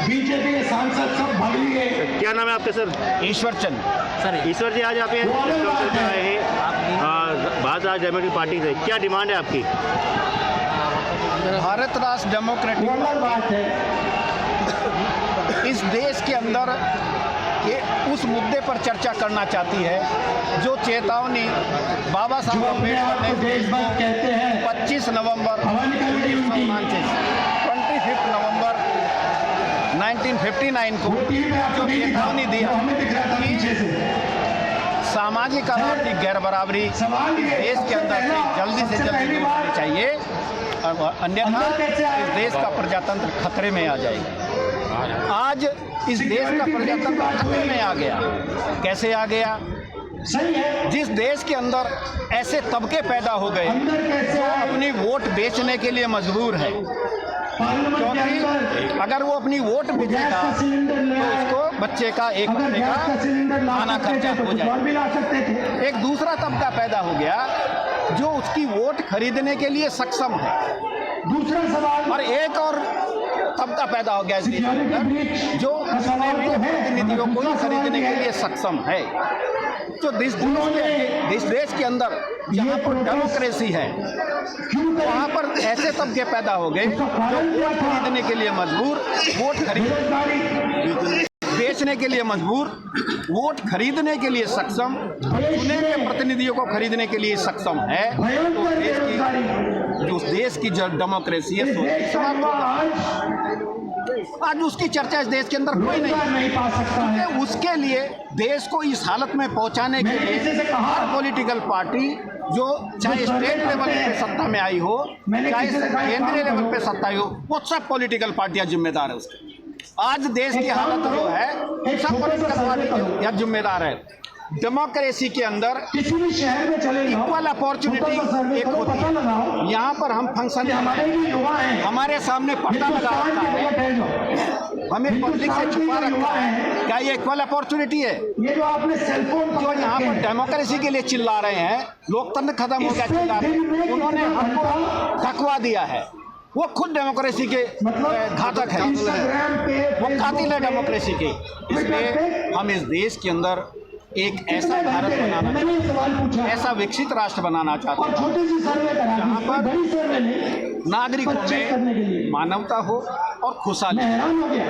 BJP के सांसद सब भाग लिए। क्या नाम है आपका सर? ईश्वर चंद। सर ईश्वर जी, आज आप ये आए हैं भारत राष्ट्र डेमोक्रेटिक पार्टी से, क्या डिमांड है आपकी? भारत राष्ट्र डेमोक्रेटिक पार्टी इस देश के अंदर ये उस मुद्दे पर चर्चा करना चाहती है जो चेतावनी बाबा साहब अम्बेडकर ने देश को 25 नवंबर 25 नवंबर 1959 को जो चेतावनी दिया कि सामाजिक और आर्थिक गैर बराबरी देश के अंदर से जल्दी दूर होनी चाहिए, अन्यथा इस देश का प्रजातंत्र खतरे में आ जाएगा। आज इस देश का प्रजातंत्र खतरे में आ गया। कैसे आ गया? जिस देश के अंदर ऐसे तबके पैदा हो गए जो अपनी वोट बेचने के लिए मजबूर है, क्योंकि अगर वो अपनी वोट बेचेगा तो उसको बच्चे का एक महीने का खाना खर्चा हो जाएगा। एक दूसरा तबका पैदा हो गया जो उसकी वोट खरीदने के लिए सक्षम है। दूसरा सवाल, और एक और तबका पैदा हो गया जो प्रतिनिधियों को ही खरीदने के लिए सक्षम है। जो इस देश के अंदर जहाँ पर डेमोक्रेसी है वहाँ पर ऐसे तबके पैदा हो गए जो वोट खरीदने के लिए मजबूर, बेचने के लिए मजबूर, वोट खरीदने के लिए सक्षम, चुने हुए प्रतिनिधियों को खरीदने के लिए सक्षम है। तो देश की जो डेमोक्रेसी है समाप्त होगा। आज उसकी चर्चा इस देश के अंदर कोई नहीं पा सकता है। उसके लिए देश को इस हालत में पहुंचाने के लिए हर पॉलिटिकल पार्टी जो चाहे स्टेट लेवल पे सत्ता में आई हो, चाहे केंद्रीय लेवल पे सत्ता आई हो, वो सब पॉलिटिकल पार्टियां जिम्मेदार है उसके। आज देश की हालत जो है सब पॉलिटिकल पार्टी जिम्मेदार है। डेमोक्रेसी के अंदर किसी भी शहर में चले इक्वल अपॉर्चुनिटी एक होती है। यहाँ पर हम फंक्शन हमारे सामने पर्दा लगा रखा है, हमें पब्लिक से छुपा रखा है। क्या ये इक्वल अपॉर्चुनिटी है? ये जो आपने सेलफोन जो यहाँ पर डेमोक्रेसी के लिए चिल्ला रहे हैं, लोकतंत्र खत्म हो गया चिल्ला रहे हैं, उन्होंने हमको धकवा दिया है। वो खुद डेमोक्रेसी के घातक है, वो कातिल है डेमोक्रेसी के। इसलिए हम इस देश के अंदर एक ऐसा भारत बनाना, ऐसा विकसित राष्ट्र बनाना चाहते हैं जहाँ पर नागरिकों में मानवता हो और खुशहाली।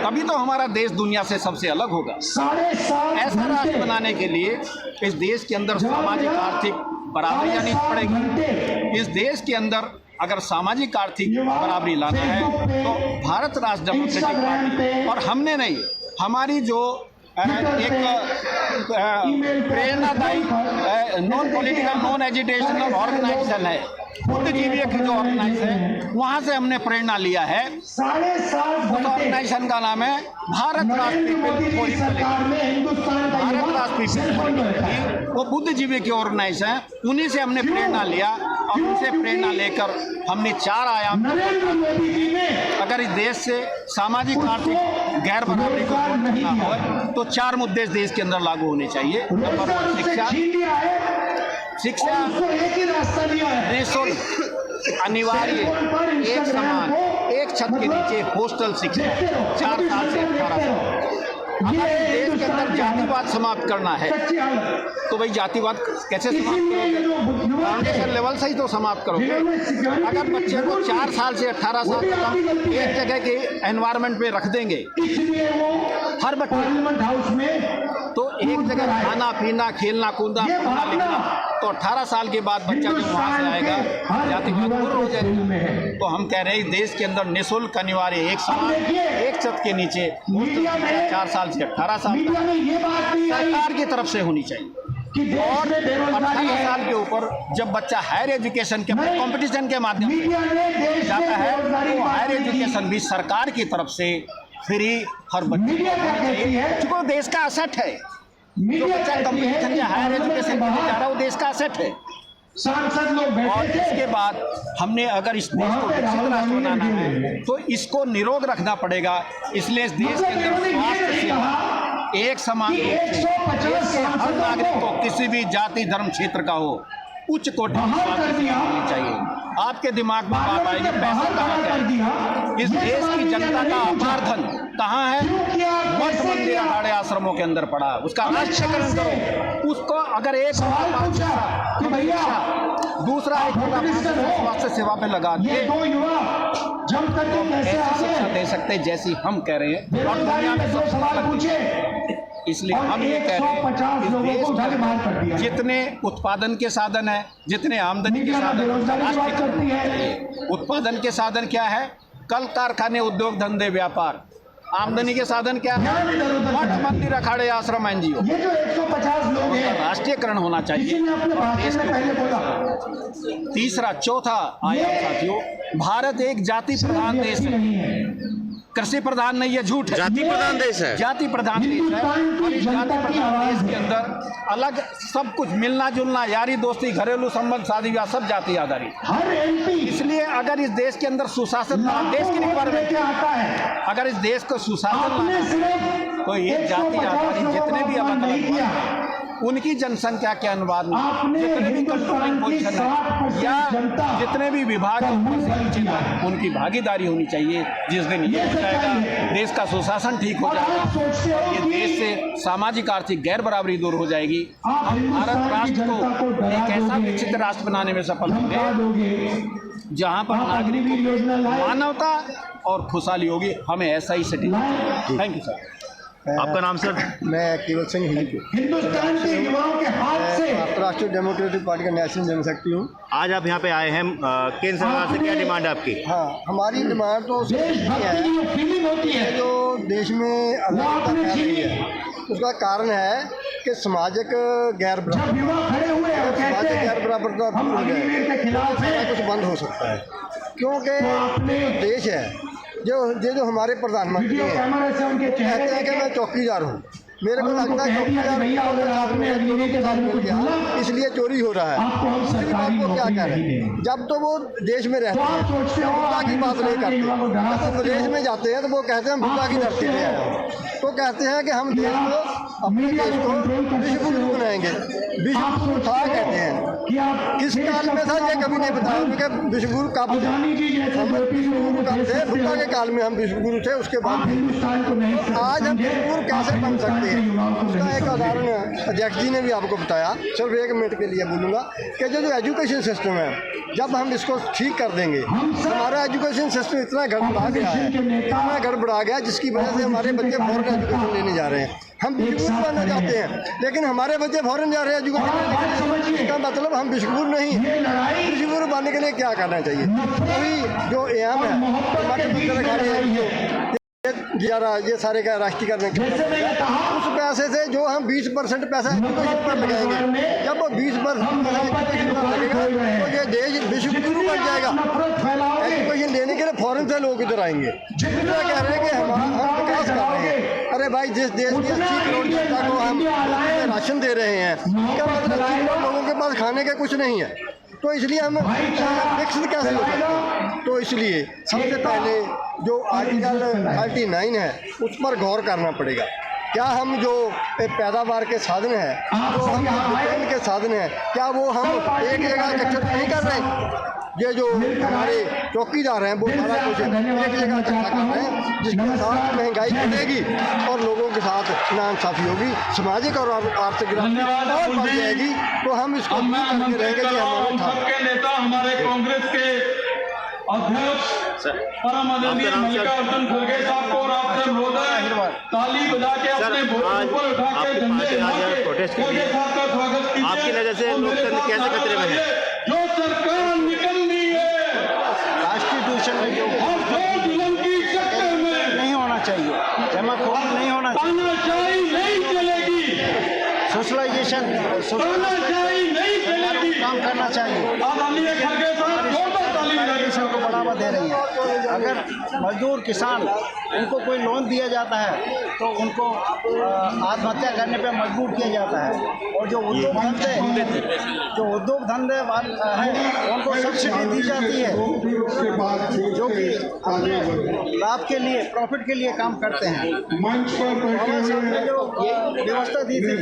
तभी तो हमारा देश दुनिया से सबसे अलग होगा। ऐसा राष्ट्र बनाने के लिए इस देश के अंदर सामाजिक आर्थिक बराबरी आनी पड़ेगी। इस देश के अंदर अगर सामाजिक आर्थिक बराबरी लाना है तो भारत राष्ट्र डेमोक्रेटिक पार्टी, और हमने नहीं, हमारी जो एक प्रेरणादायी non political non educational organisation है, बुद्धिजीवी की जो ऑर्गेनाइजेशन है, वहाँ से हमने प्रेरणा लिया है। उस ऑर्गेनाइजेशन का नाम है भारत राष्ट्र पीपल्स पार्टी। वो बुद्धिजीवी की ऑर्गेनाइजेशन है, उन्हीं से हमने प्रेरणा लिया और उनसे प्रेरणा लेकर हमने 4 आयाम, अगर इस देश से सामाजिक आर्थिक गैर बराबरी को दूर करना हो तो 4 मुद्दे इस देश के अंदर लागू होने चाहिए। नंबर 1 शिक्षा निःशुल्क, अनिवार्य, एक समान, एक छत के नीचे हॉस्टल शिक्षा 4 साल से 18 साल। अगर देश के अंदर जातिवाद समाप्त करना है तो भाई जातिवाद कैसे समाप्त करोगे? फाउंडेशन लेवल से ही तो समाप्त करोगे। अगर बच्चे को 4 साल से 18 साल तक एक जगह के एनवायरनमेंट में रख देंगे, हर बच्चे तो एक जगह खाना पीना खेलना कूदना पढ़ना लिखना, तो 18 साल के बाद बच्चा जब वहाँ से आएगा जातिवाद दूर हो जाएगा। तो हम कह रहे हैं देश के अंदर निःशुल्क, अनिवार्य, एक समान, एक छत के नीचे 4 साल से 18 साल सरकार की तरफ से होनी चाहिए। और 18 साल के ऊपर जब बच्चा हायर एजुकेशन के कंपटीशन के माध्यम से जाता है तो हायर एजुकेशन भी सरकार की तरफ से फ्री हर बच्चे को चाहिए, जो देश का असेट है। जो बच्चा कंपटीशन या हायर एजुकेशन के लिए जा रहा है वो देश का असेट है। सांसद लोग और इसके बाद हमने अगर इस देश को विकसित राष्ट्र बनाना है तो इसको निरोग रखना पड़ेगा। इसलिए इस देश के अंदर स्वास्थ्य सेवा एक समान रूप से हर नागरिक को किसी भी जाति धर्म क्षेत्र का हो उच्च कोटि की स्वास्थ्य सेवा मिलनी चाहिए। आपके दिमाग में बात आएगी पैसा कहाँ जाएगा? इस देश की जनता का अपार धन कहाँ है? मठ मंदिर अखाड़े आश्रमों के अंदर पड़ा है। उसका राष्ट्रीयकरण करो। उसको अगर एक दूसरा एक स्वास्थ्य सेवा पे लगा दिए तो ऐसी शिक्षा दे सकते जैसी हम कह रहे हैं। और दुनिया में सब सवाल पूछे, इसलिए हम ये कह रहे हैं जितने उत्पादन के साधन है, जितने आमदनी के साधन, उत्पादन के साधन क्या है? कल कारखाने, उद्योग धंधे, व्यापार। आमदनी के साधन क्या है? मठ मंदिर अखाड़े आश्रम एनजीओ। ये जो 150 लोग हैं, राष्ट्रीयकरण होना चाहिए। तीसरा चौथा आयाम साथियों, भारत एक जाति प्रधान देश है, कृषि प्रधान नहीं है, झूठ है। जाति प्रधान देश है, जाति प्रधान देश है। और इस जाति प्रधान देश के अंदर अलग सब कुछ मिलना जुलना, यारी दोस्ती, घरेलू संबंध, शादी ब्याह सब जाति आधारित। इसलिए अगर इस देश के अंदर सुशासन, देश की रिक्वायरमेंट आता है, अगर इस देश को सुशासन लाना तो ये जाति आधारित जितने भी अलग अलग उनकी जनसंख्या के अनुवाद में जितने भी कंट्रोलिंग पोजीशन है या जितने भी विभाग उनकी भागीदारी होनी चाहिए। जिस दिन ये हो जाएगा, देश का सुशासन ठीक हो जाएगा, ये देश से सामाजिक आर्थिक गैर बराबरी दूर हो जाएगी। हम भारत राष्ट्र को एक ऐसा विकसित राष्ट्र बनाने में सफल होंगे जहाँ पर नागरिक मानवता और खुशहाली होगी। हमें ऐसा ही सेटिंग। Thank you sir. आपका नाम सर? मैं केवल सिंह हिंदुस्तान के युवाओं के हाथ से राष्ट्रीय डेमोक्रेटिक पार्टी का नेशनल जनशक्ति हूँ। आज आप यहाँ पे आए हैं, केंद्र सरकार से क्या डिमांड है आपकी? हाँ, हमारी डिमांड तो फीलिंग होती है जो देश में अराजकता फैल रही है, उसका कारण है कि सामाजिक गैर बराबरता दूर हो जाए, कुछ बंद हो सकता है। क्योंकि देश है जो हमारे प्रधानमंत्री हैं, वो कहते हैं कि मैं चौकीदार हूँ। मेरे को लगता है इसलिए चोरी हो रहा है। आपको क्या कह रहे हैं? जब तो वो देश में रहते हैं भूखा की बात नहीं करते, जब वो विदेश में जाते हैं तो वो कहते हैं भूखा की धरती पे आए, तो कहते हैं कि हम देश को, अपने देश को विश्वगुरु बनाएंगे। विश्वगुरु था कहते हैं, किस काल में था ये कभी नहीं बताया क्योंकि विश्वगुरु कब थे। हम विश्वगुरु कब थे? बुद्धा के काल में हम विश्वगुरु थे। उसके बाद आज हम विश्वगुरु कैसे बन सकते हैं? उसका एक उदाहरण अध्यक्ष जी ने भी आपको बताया, सिर्फ 1 मिनट के लिए बोलूँगा कि जो एजुकेशन सिस्टम है, जब हम इसको ठीक कर देंगे, हमारा एजुकेशन सिस्टम इतना गड़बड़ा गया है, इतना गड़बड़ा गया जिसकी वजह से हमारे बच्चे फॉरेन एजुकेशन लेने जा रहे हैं। हम विश्वगुरु बनना चाहते हैं लेकिन हमारे बच्चे फॉरेन जा रहे हैं एजुकेशन। इसका मतलब हम विश्वगुरु नहीं। विश्वगुरु बनने के लिए क्या करना चाहिए? वही जो एम है हमारे ये सारे का राष्ट्रीयकरण उस पैसे से जो हम 20% पैसा एजुकेशन पर लगाएंगे, जब वो 20% एजुकेशन पर लगेगा तो ये देश विश्वगुरु बन जाएगा। एजुकेशन देने के लिए फॉरेन से लोग इधर आएंगे। दूसरा कह रहे हैं कि हम विकास कर रहे हैं। अरे भाई, जिस देश की 80 करोड़ जनता को हम राशन दे रहे हैं, क्या मतलब 80 करोड़ लोगों के पास खाने का कुछ नहीं है, तो इसलिए हम विकसित कैसे हो सकते हैं? तो इसलिए सबसे पहले जो आर्टिकल 39 है उस पर गौर करना पड़ेगा। क्या हम जो पैदावार के साधन है, जो हम विपणन के साधन है, क्या वो हम एक जगह इकट्ठा नहीं कर रहे? ये जो हमारे चौकीदार हैं वो सारा कुछ एक जगह इकट्ठा कर रहे हैं, जिसके साथ महंगाई बढ़ेगी और लोगों के साथ नाइंसाफी होगी, सामाजिक और आर्थिक और बढ़ जाएगी। तो हम इसको करके रहेंगे कि सबके नेता हमारे कांग्रेस के अध्यक्ष परम आदरणीय मल्लिकार्जुन खड़गे साहब को और आपसे अनुरोध ताली बजा के अपने ऊपर उठा के झंडे हिला के खड़गे साहब का स्वागत कीजिए। आपकी नजर से लोकतंत्र कैसे खतरे में है? जो सरकार निकलनी है कॉन्स्टिट्यूशन में जो जुल्म की चक्कर में नहीं होना चाहिए, जमाखोरी नहीं होना चाहिए, तानाशाही नहीं चलेगी, सोशलाइजेशन तानाशाही नहीं चलेगी, काम करना चाहिए। आदरणीय खड़गे साहब जोरदार ताली को बढ़ावा दे रही है। अगर मजदूर किसान उनको कोई लोन दिया जाता है तो उनको आत्महत्या करने पे मजबूर किया जाता है, और जो उद्योग धंधे हैं उनको सब्सिडी दी जाती है जो कि लाभ के लिए, प्रॉफिट के लिए काम करते हैं। जो ये व्यवस्था दी थी,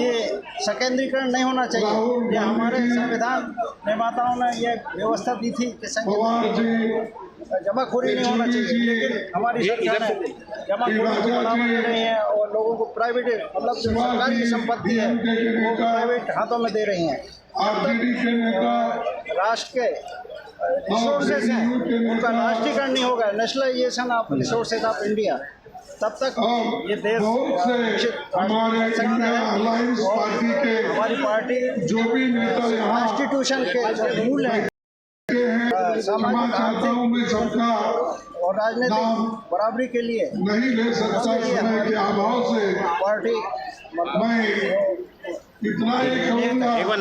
ये संकेंद्रीकरण नहीं होना चाहिए। ये हमारे संविधान निर्माताओं ने ये व्यवस्था दी थी कि जमाखोरी नहीं होना चाहिए, लेकिन हमारी सरकार जमाखोरी को बढ़ावा दे रही है और लोगों को प्राइवेट मतलब जो सरकार की संपत्ति है वो प्राइवेट हाथों में दे रही हैं। राष्ट्र के रिसोर्सेज हैं उनका राष्ट्रीयकरण नहीं होगा, nationalisation of resources of India, तब तक ये देश हमारे इंडिया अलायंस पार्टी के हमारी पार्टी जो भी नेता यहाँ कॉन्स्टिट्यूशन के जो मूल है क्षमा चाहता हूँ मैं सबका और राजनीतिक बराबरी के लिए नहीं ले सकता समय के अभाव से पार्टी मैं इतना ही कहूँगा। एक बार